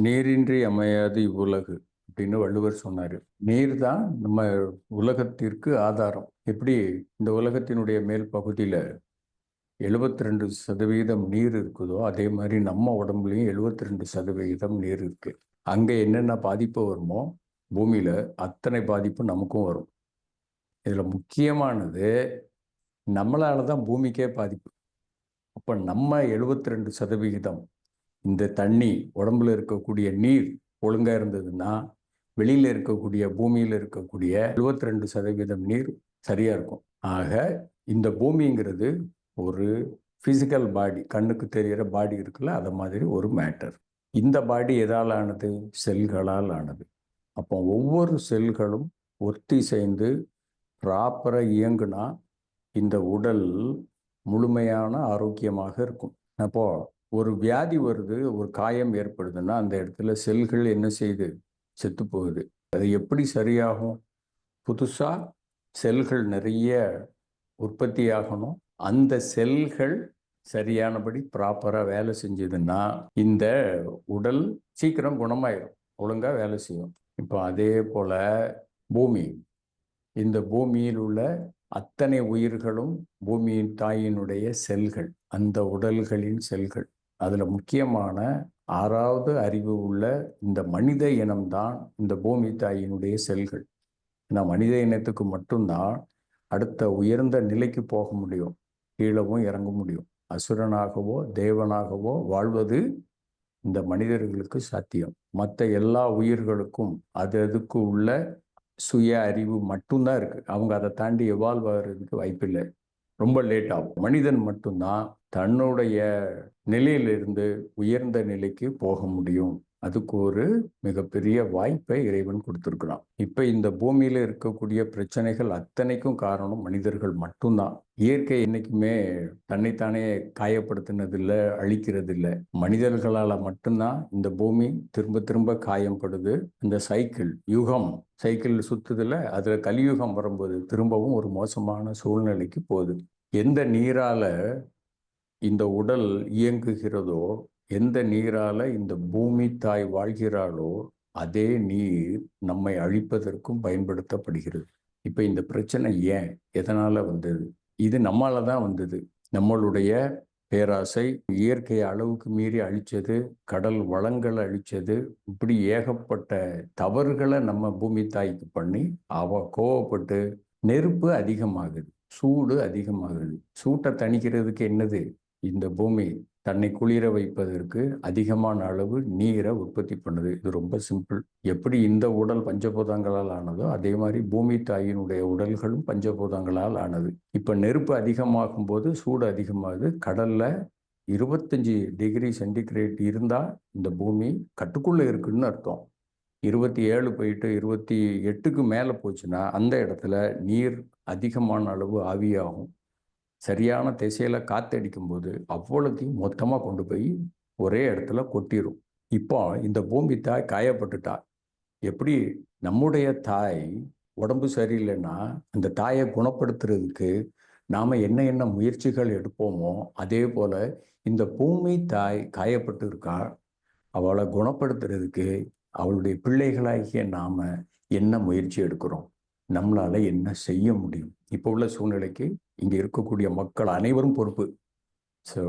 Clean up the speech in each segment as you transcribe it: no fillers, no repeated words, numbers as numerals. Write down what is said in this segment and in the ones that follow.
நீரின்றி அமையாது இவ்வுலகு அப்படின்னு வள்ளுவர் சொன்னாரு. நீர் தான் நம்ம உலகத்திற்கு ஆதாரம். எப்படி இந்த உலகத்தினுடைய மேல் பகுதியில 72% நீர் இருக்குதோ, அதே மாதிரி நம்ம உடம்புலையும் 72% நீர் இருக்கு. அங்க என்னென்ன பாதிப்பு வருமோ பூமியில அத்தனை பாதிப்பு நமக்கும் வரும். இதுல முக்கியமானது நம்மளால தான் பூமிக்கே பாதிப்பு. அப்ப நம்ம 72% இந்த தண்ணி உடம்புல இருக்கக்கூடிய நீர் ஒழுங்கா இருந்ததுன்னா வெளியில இருக்கக்கூடிய பூமியில இருக்கக்கூடிய 72% நீர் சரியா இருக்கும். ஆக இந்த பூமிங்கிறது ஒரு பிசிக்கல் பாடி, கண்ணுக்கு தெரிகிற பாடி இருக்குல்ல, அதை மாதிரி ஒரு மேட்டர். இந்த பாடி எதால் ஆனது? செல்களால் ஆனது. அப்போ ஒவ்வொரு செல்களும் ஒத்திசைந்து ப்ராப்பராக இயங்குனா இந்த உடல் முழுமையான ஆரோக்கியமாக இருக்கும். அப்போ ஒரு வியாதி வருது, ஒரு காயம் ஏற்படுதுன்னா அந்த இடத்துல செல்கள் என்ன செய்யுது? செத்து போகுது. அது எப்படி சரியாகும்? புதுசா செல்கள் நிறைய உற்பத்தி ஆகணும். அந்த செல்கள் சரியானபடி ப்ராப்பரா வேலை செஞ்சதுன்னா இந்த உடல் சீக்கிரம் குணமாயிடும், ஒழுங்கா வேலை செய்யும். இப்போ அதே போல பூமி, இந்த பூமியில் உள்ள அத்தனை உயிர்களும் பூமியின் தாயினுடைய செல்கள், அந்த உடல்களின் செல்கள். அதுல முக்கியமான 6வது அறிவு உள்ள இந்த மனித இனம்தான் இந்த பூமி தாயினுடைய செல்கள். ஏன்னா மனித இனத்துக்கு மட்டும்தான் அடுத்த உயர்ந்த நிலைக்கு போக முடியும், கீழவும் இறங்க முடியும். அசுரனாகவோ தேவனாகவோ வாழ்வது இந்த மனிதர்களுக்கு சாத்தியம். மற்ற எல்லா உயிர்களுக்கும் அது அதுக்கு உள்ள சுய அறிவு மட்டும்தான் இருக்கு. அவங்க அதை தாண்டி எவால்வ் ஆகிறதுக்கு வாய்ப்பில்லை, ரொம்ப லேட் ஆகும். மனிதன் மட்டும்தான் தன்னுடைய நிலையிலிருந்து உயர்ந்த நிலைக்கு போக முடியும். அதுக்கு ஒரு மிகப்பெரிய வாய்ப்பை இறைவன் கொடுத்திருக்கிறான். இப்ப இந்த பூமியில இருக்கக்கூடிய பிரச்சனைகள் அத்தனைக்கும் காரணம் மனிதர்கள் மட்டும்தான். இயற்கை என்னைக்குமே தன்னைத்தானே காயப்படுத்தினதில்லை, அழிக்கிறதில்லை. மனிதர்களால மட்டும்தான் இந்த பூமி திரும்ப திரும்ப காயப்படுது. இந்த யுகம் சைக்கிள் சுத்துதுல, அதுல கலியுகம் வரும்போது திரும்பவும் ஒரு மோசமான சூழ்நிலைக்கு போகுது. எந்த நீரால இந்த உடல் இயங்குகிறதோ, எந்த நீரால இந்த பூமி தாய் வாழ்கிறாளோ, அதே நீர் நம்மை அழிப்பதற்கும் பயன்படுத்தப்படுகிறது. இப்ப இந்த பிரச்சனை ஏன், எதனால வந்தது? இது நம்மால தான் வந்தது. நம்மளுடைய பேராசை இயற்கை அளவுக்கு மீறி அழிச்சது, கடல் வளங்களை அழிச்சது, இப்படி ஏகப்பட்ட தவறுகளை நம்ம பூமி தாய்க்கு பண்ணி அவ கோவப்பட்டு நெருப்பு அதிகமாகுது, சூடு அதிகமாகுது. சூட்டை தணிக்கிறதுக்கு என்னது? இந்த பூமி தன்னை குளிர வைப்பதற்கு அதிகமான அளவு நீரை உற்பத்தி பண்ணுது. இது ரொம்ப சிம்பிள். எப்படி இந்த உடல் பஞ்சபூதங்களால் ஆனதோ அதே மாதிரி பூமி தாயினுடைய உடல்களும் பஞ்சபூதங்களால் ஆனது. இப்ப நெருப்பு அதிகமாகும் போது சூடு அதிகமாகுது. கடல்ல 25 டிகிரி சென்டிகிரேட் இருந்தா இந்த பூமி கட்டுக்குள்ள இருக்குன்னு அர்த்தம். 27 போயிட்டு 28க்கு மேல போச்சுன்னா அந்த இடத்துல நீர் அதிகமான அளவு ஆவியாகும். சரியான திசையில காத்தடிக்கும் போது அவ்வளோத்தையும் மொத்தமா கொண்டு போய் ஒரே இடத்துல கொட்டிடும். இப்போ இந்த பூமி தாய் காயப்பட்டுட்டா. எப்படி நம்முடைய தாய் உடம்பு சரியில்லைன்னா அந்த தாயை குணப்படுத்துறதுக்கு நாம என்ன என்ன முயற்சிகள் எடுப்போமோ அதே போல இந்த பூமி தாய் காயப்பட்டு இருக்கா. அவளை குணப்படுத்துறதுக்கு அவளுடைய பிள்ளைகளாகிய நாம என்ன முயற்சி எடுக்கிறோம்? நம்மளால என்ன செய்ய முடியும்? இப்போ உள்ள சூழ்நிலைக்கு இங்க இருக்கக்கூடிய மக்கள் அனைவரும் பொறுப்பு. ஸோ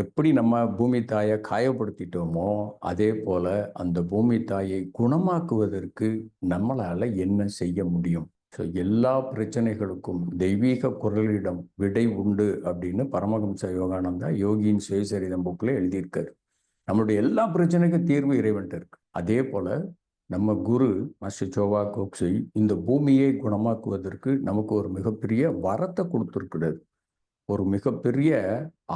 எப்படி நம்ம பூமி தாயை காயப்படுத்திட்டோமோ அதே போல அந்த பூமி தாயை குணமாக்குவதற்கு நம்மளால என்ன செய்ய முடியும்? ஸோ எல்லா பிரச்சனைகளுக்கும் தெய்வீக குரலிடம் விடை உண்டு அப்படின்னு பரமஹம்ச யோகானந்தா யோகியின் சுயசரிதம் புக்கில் எழுதியிருக்காரு. நம்மளுடைய எல்லா பிரச்சனைக்கும் தீர்வு இறைவன்ட்டு இருக்கு. அதே போல நம்ம குரு மாஸ்டர் சோவா கோக்ஸை இந்த பூமியை குணமாக்குவதற்கு நமக்கு ஒரு மிகப்பெரிய வரத்தை கொடுத்துருக்கிறார், ஒரு மிகப்பெரிய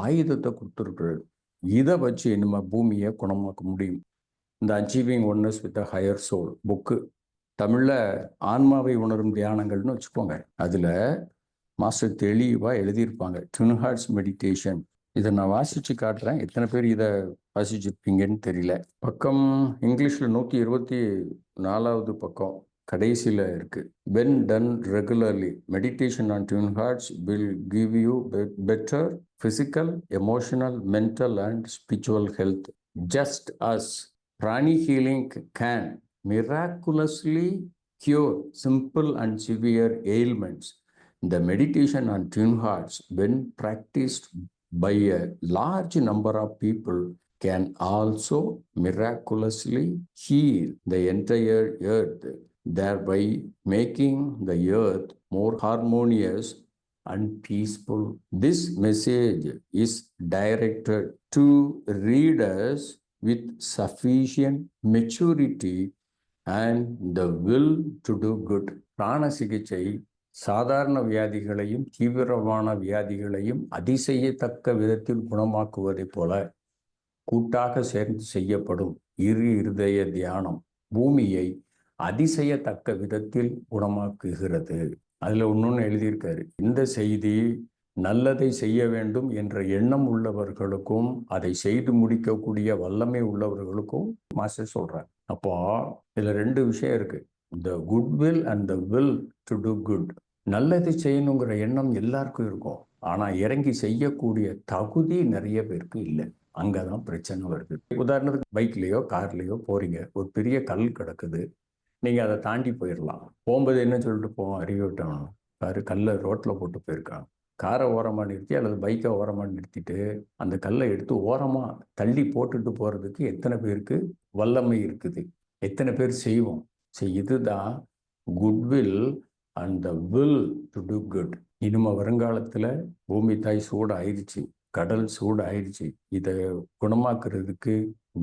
ஆயுதத்தை கொடுத்துருக்கிறார். இதை வச்சு நம்ம பூமியை குணமாக்க முடியும். இந்த achieving oneness with a higher soul book, தமிழ்ல ஆன்மாவை உணரும் தியானங்கள்னு வச்சுக்கோங்க. அதுல மாஸ்டர் தெளிவா எழுதியிருப்பாங்க, ட்வின் ஹார்ட்ஸ் மெடிடேஷன். இதை நான் வாசிச்சு காட்டுறேன், எத்தனை பேர் இதை வாசிச்சிருப்பீங்கன்னு தெரியல. பக்கம் இங்கிலீஷ்ல 124வது பக்கம் கடைசியில இருக்கு. when done regularly meditation on twin hearts will give you better physical, emotional, mental and spiritual health, just as Pranic healing can miraculously cure simple and severe ailments. The meditation on twin hearts, when practiced by a large number of people, can also miraculously heal the entire earth, thereby making the earth more harmonious and peaceful. This message is directed to readers with sufficient maturity and the will to do good. பிராண சிகிச்சை சாதாரண வியாதிகளையும் தீவிரமான வியாதிகளையும் அதிசயத்தக்க விதத்தில் குணமாக்குவதைப் போல கூட்டாக சேர்ந்து செய்யப்படும் இருதய தியானம் பூமியை அதிசயத்தக்க விதத்தில் குணமாக்குகிறது. அதுல ஒன்னொன்னு எழுதியிருக்காரு, இந்த செய்தி நல்லதை செய்ய வேண்டும் என்ற எண்ணம் உள்ளவர்களுக்கும் அதை செய்து முடிக்கக்கூடிய வல்லமை உள்ளவர்களுக்கும் மாஸ்டர் சொல்றார். அப்போ இதுல ரெண்டு விஷயம் இருக்கு, the good will and the will to do good. நல்லது செய்யணுங்கிற எண்ணம் எல்லாருக்கும் இருக்கும், ஆனா இறங்கி செய்யக்கூடிய தகுதி நிறைய பேருக்கு இல்லை. அங்கதான் பிரச்சனை வருது. உதாரணத்துக்கு பைக்லயோ கார்லயோ போறீங்க, ஒரு பெரிய கல் கிடக்குது, நீங்க அதை தாண்டி போயிடலாம். போகும்போது என்ன சொல்லிட்டு போவோம், அறிவிட்டோம் பாரு கல்லை ரோட்ல போட்டு போயிருக்காங்க. காரை ஓரமாக நிறுத்தி அல்லது பைக்கை ஓரமாக நிறுத்திட்டு அந்த கல்லை எடுத்து ஓரமாக தள்ளி போட்டுட்டு போகிறதுக்கு எத்தனை பேருக்கு வல்லமை இருக்குது, எத்தனை பேர் செய்வோம். சரி, இதுதான் goodwill and the will to do good. இனிமே வருங்காலத்தில் பூமி தாய் சூடு ஆயிடுச்சு, கடல் சூடு ஆயிடுச்சு, இதை குணமாக்குறதுக்கு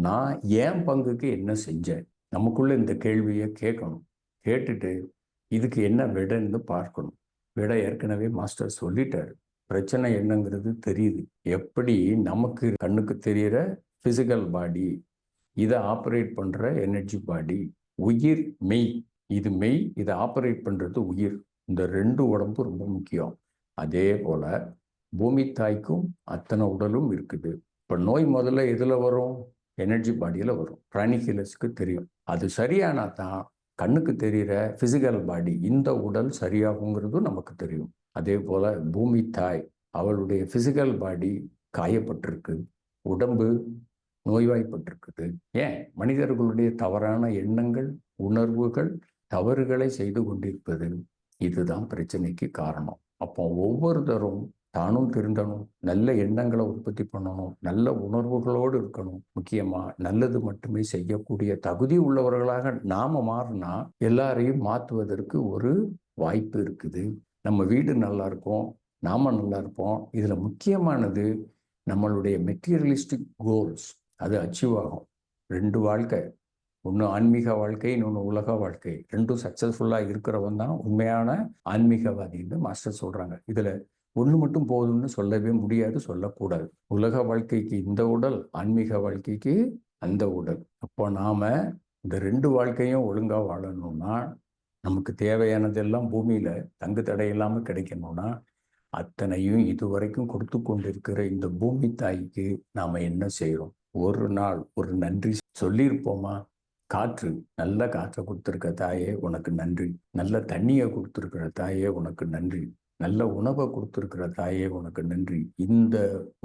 நான் ஏன் பங்குக்கு என்ன செஞ்சேன், நமக்குள்ள இந்த கேள்வியை கேட்கணும். கேட்டுட்டு இதுக்கு என்ன விடைன்னு பார்க்கணும். விட ஏற்கனவே மாஸ்டர் சொல்லிட்டாரு. பிரச்சனை என்னங்கிறது தெரியுது. எப்படி நமக்கு கண்ணுக்கு தெரிகிற பிசிக்கல் பாடி, இதை ஆப்ரேட் பண்ற எனர்ஜி பாடி, உயிர் மெய், இது மெய், இதை ஆப்ரேட் பண்றது உயிர். இந்த ரெண்டு உடம்பு ரொம்ப முக்கியம். அதே போல பூமி தாய்க்கும் அத்தனை உடலும் இருக்குது. இப்ப நோய் முதல்ல எதுல வரும், எனர்ஜி பாடியில வரும். பிராணிக் ஹீலர்ஸ்க்கு தெரியும். அது சரியானா தான் கண்ணுக்கு தெரிகிற பிசிக்கல் பாடி, இந்த உடல் சரியாகுங்கிறதும் நமக்கு தெரியும். அதே போல பூமி தாய், அவளுடைய பிசிக்கல் பாடி காயப்பட்டிருக்கு, உடம்பு நோய்வாய்ப்பட்டிருக்குது. ஏன், மனிதர்களுடைய தவறான எண்ணங்கள், உணர்வுகள், தவறுகளை செய்து கொண்டிருப்பது. இதுதான் பிரச்சனைக்கு காரணம். அப்போ ஒவ்வொருத்தரும் தானும் திருந்தணும், நல்ல எண்ணங்களை உற்பத்தி பண்ணணும், நல்ல உணர்வுகளோடு இருக்கணும். முக்கியமா நல்லது மட்டுமே செய்யக்கூடிய தகுதி உள்ளவர்களாக நாம மாறினா எல்லாரையும் மாற்றுவதற்கு ஒரு வாய்ப்பு இருக்குது. நம்ம வீடு நல்லா இருக்கும், நாம நல்லா இருப்போம். இதுல முக்கியமானது நம்மளுடைய மெட்டீரியலிஸ்டிக் கோல்ஸ், அது அச்சீவ் ஆகும். ரெண்டு வாழ்க்கை, ஒன்று ஆன்மீக வாழ்க்கை, இன்னொன்று உலக வாழ்க்கை. ரெண்டும் சக்சஸ்ஃபுல்லாக இருக்கிறவன் தான் உண்மையான ஆன்மீகவாதின்னு மாஸ்டர் சொல்றாங்க. இதுல ஒன்று மட்டும் போதும்னு சொல்லவே முடியாது, சொல்லக்கூடாது. உலக வாழ்க்கைக்கு இந்த உடல், ஆன்மீக வாழ்க்கைக்கு அந்த உடல். அப்போ நாம இந்த ரெண்டு வாழ்க்கையும் ஒழுங்கா வாழணும்னா, நமக்கு தேவையானதெல்லாம் பூமியில தங்கு தடை இல்லாமல் கிடைக்கணும்னா, அத்தனையும் இதுவரைக்கும் கொடுத்து கொண்டிருக்கிற இந்த பூமி தாய்க்கு நாம என்ன செய்யறோம்? ஒரு நாள் ஒரு நன்றி சொல்லியிருப்போமா? காற்று, நல்ல காற்றை கொடுத்துருக்க தாயே உனக்கு நன்றி, நல்ல தண்ணியை கொடுத்துருக்கிற தாயே உனக்கு நன்றி, நல்ல உணவை கொடுத்துருக்கிற தாயே உனக்கு நன்றி. இந்த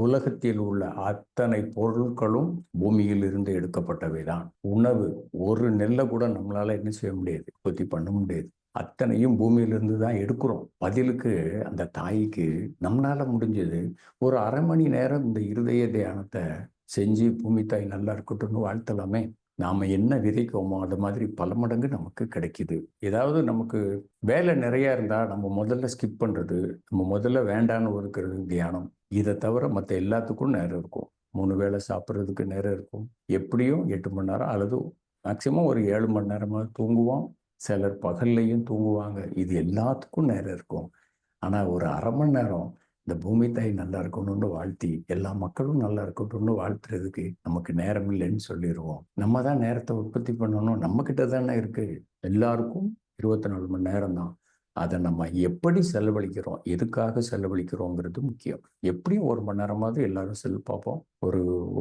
உலகத்தில் உள்ள அத்தனை பொருட்களும் பூமியில் இருந்து எடுக்கப்பட்டவை தான். உணவு, ஒரு நெல்லை கூட நம்மளால என்ன செய்ய முடியாது, உற்பத்தி பண்ண முடியாது. அத்தனையும் பூமியிலிருந்து தான் எடுக்கிறோம். பதிலுக்கு அந்த தாய்க்கு நம்மளால முடிஞ்சது ஒரு அரை மணி நேரம் இந்த இருதய தியானத்தை செஞ்சு பூமி தாய் நல்லா இருக்கட்டும்னு வாழ்த்தலாமே. நாம என்ன விதைக்கோமோ அது மாதிரி பல மடங்கு நமக்கு கிடைக்குது. ஏதாவது நமக்கு வேலை நிறைய இருந்தா நம்ம முதல்ல ஸ்கிப் பண்றது, நம்ம முதல்ல வேண்டான்னு இருக்கிறது தியானம். இதை தவிர மற்ற எல்லாத்துக்கும் நேரம் இருக்கும். 3 வேளை சாப்பிட்றதுக்கு நேரம் இருக்கும். எப்படியும் 8 மணி நேரம் அல்லது மேக்சிமம் ஒரு 7 மணி நேரமாக தூங்குவோம். சிலர் பகல்லையும் தூங்குவாங்க. இது எல்லாத்துக்கும் நேரம் இருக்கும். ஆனா ஒரு அரை மணி நேரம் இந்த பூமி தாய் நல்லா இருக்கணும்னு வாழ்த்தி, எல்லா மக்களும் நல்லா இருக்கணும்னு வாழ்த்துறதுக்கு நமக்கு நேரம் இல்லைன்னு சொல்லிடுவோம். நம்ம தான் நேரத்தை உற்பத்தி பண்ணணும், நம்ம கிட்ட தானே இருக்கு. எல்லாருக்கும் 24 மணி நேரம் தான். அதை நம்ம எப்படி செலவழிக்கிறோம், எதுக்காக செலவழிக்கிறோங்கிறது முக்கியம். எப்படியும் 1 மணி நேரமாவது எல்லாரும் செல் பார்ப்போம்,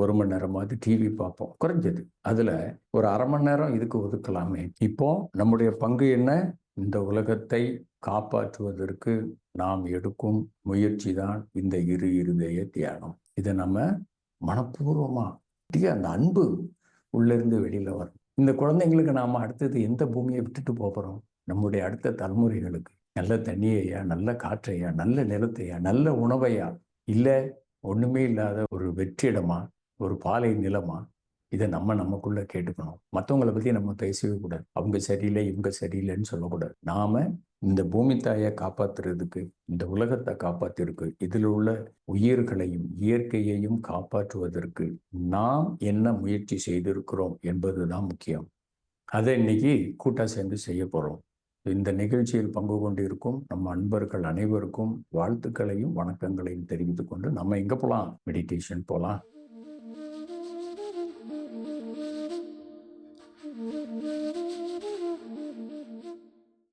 ஒரு மணி நேரமாவது டிவி பார்ப்போம் குறைஞ்சது. அதுல ஒரு அரை மணி நேரம் இதுக்கு ஒதுக்கலாமே. இப்போ நம்முடைய பங்கு என்ன? இந்த உலகத்தை காப்பாற்றுவதற்கு நாம் எடுக்கும் முயற்சி தான் இந்த இருதய தியானம். இதை நம்ம மனப்பூர்வமா அந்த அன்பு உள்ளேருந்து வெளியில் வரணும். இந்த குழந்தைங்களுக்கு நாம் அடுத்தது எந்த பூமியை விட்டுட்டு போகிறோம்? நம்முடைய அடுத்த தலைமுறைகளுக்கு நல்ல தண்ணியையா, நல்ல காற்றையா, நல்ல நிலத்தையா, நல்ல உணவையா, இல்லை ஒன்றுமே இல்லாத ஒரு வெற்றிடமா, ஒரு பாலை நிலமா? இதை நமக்குள்ள கேட்டுக்கணும். மற்றவங்களை பற்றி நம்ம பேசவே கூடாது. அவங்க சரியில்லை, இவங்க சரியில்லைன்னு சொல்லக்கூடாது. நாம இந்த பூமி தாயை காப்பாற்றுறதுக்கு, இந்த உலகத்தை காப்பாற்றுறதுக்கு, இதில் உள்ள உயிர்களையும் இயற்கையையும் காப்பாற்றுவதற்கு நாம் என்ன முயற்சி செய்திருக்கிறோம் என்பது தான் முக்கியம். அதை இன்னைக்கு கூட்டா சேர்ந்து செய்ய போகிறோம். இந்த நிகழ்ச்சியில் பங்கு கொண்டிருக்கும் நம்ம அன்பர்கள் அனைவருக்கும் வாழ்த்துக்களையும் வணக்கங்களையும் தெரிவித்துக் கொண்டு நம்ம எங்கே போகலாம்? மெடிடேஷன் போகலாம்.